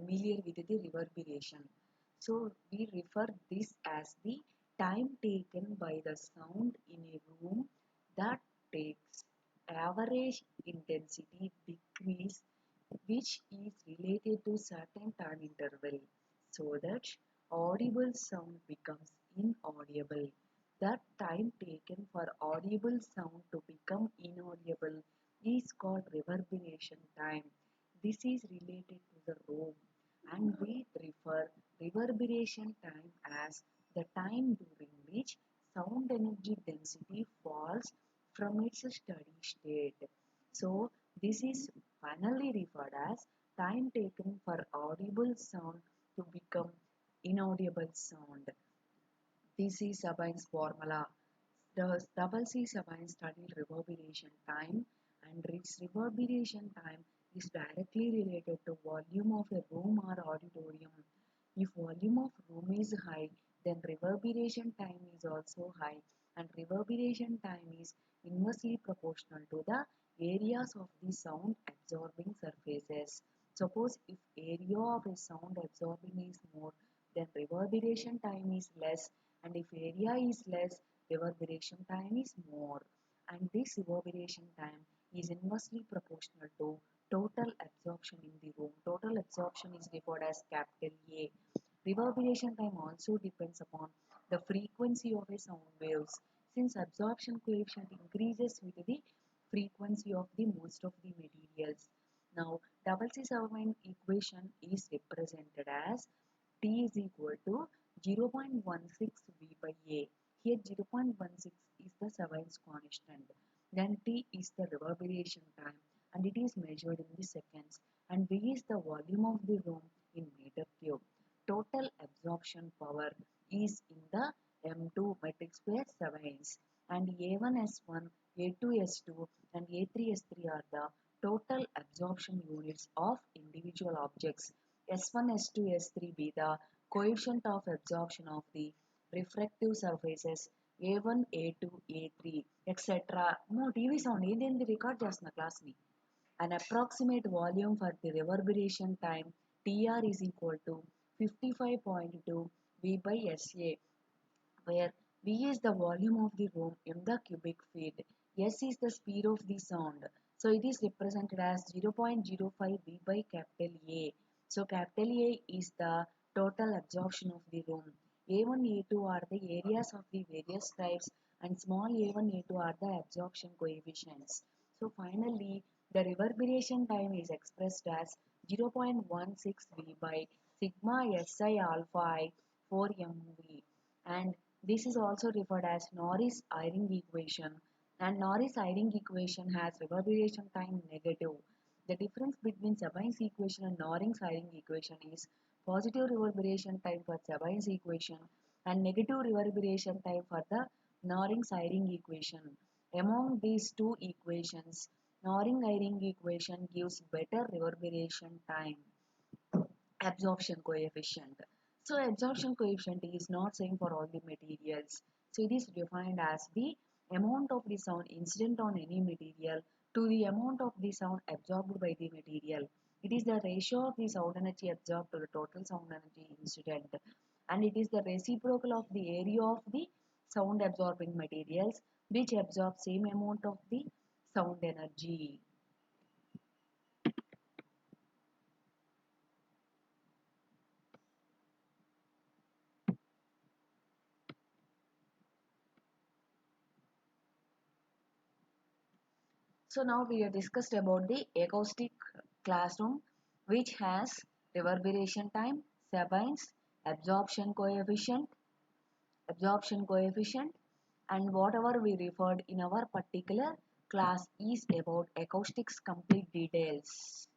familiar with the reverberation. So we refer this as the time taken by the sound in a room that takes average intensity decrease, which is related to certain time interval, so that audible sound becomes inaudible. That time taken for audible sound to become inaudible is called reverberation time. This is related to the room, and we refer reverberation time as the time during which sound energy density falls from its steady state. So this is finally referred as time taken for audible sound to become inaudible sound. This is Sabine's formula. The double C Sabine studied reverberation time, and its reverberation time is directly related to volume of a room or auditorium. If volume of room is high, then reverberation time is also high, and reverberation time is inversely proportional to the areas of the sound absorbing surfaces. Suppose if area of a sound absorbing is more, then reverberation time is less, and if area is less, reverberation time is more. And this reverberation time is inversely proportional to total absorption in the room. Total absorption is referred as capital A. Reverberation time also depends upon the frequency of a sound waves, since absorption coefficient increases with the frequency of the most of the materials. Now, double C Sabine equation is represented as T is equal to 0.16 V by A. Here 0.16 is the Sabine's constant. Then T is the reverberation time, and it is measured in the seconds, and V is the volume of the room in meter cube. Total absorption power is in the M2 metric square Sabines, and A1S1, A2S2 and A3S3 are the total absorption units of individual objects. S1, S2, S3 be the coefficient of absorption of the refractive surfaces A1, A2, A3, etc. No, TV sound ఏంది record చేస్తున్న class ని. An approximate volume for the reverberation time TR is equal to 55.2 V by SA, where V is the volume of the room in the cubic feet, S is the speed of the sound. So it is represented as 0.05 V by capital A. So capital A is the total absorption of the room. A1, A2 are the areas of the various types, and small a1, a2 are the absorption coefficients. So finally, the reverberation time is expressed as 0.16 V by sigma Si alpha I 4mV, and this is also referred as Norris-Eyring equation, and Norris-Eyring equation has reverberation time negative. The difference between Sabine's equation and Norris-Eyring equation is positive reverberation time for Sabine's equation and negative reverberation time for the Norris-Eyring equation. Among these two equations, Norris-Eyring equation gives better reverberation time absorption coefficient. So absorption coefficient is not same for all the materials. So it is defined as the amount of the sound incident on any material to the amount of the sound absorbed by the material. It is the ratio of the sound energy absorbed to the total sound energy incident, and it is the reciprocal of the area of the sound absorbing materials which absorb same amount of the sound energy. So now we have discussed about the acoustic classroom, which has reverberation time, Sabines, absorption coefficient, and whatever we referred in our particular class is about acoustics complete details.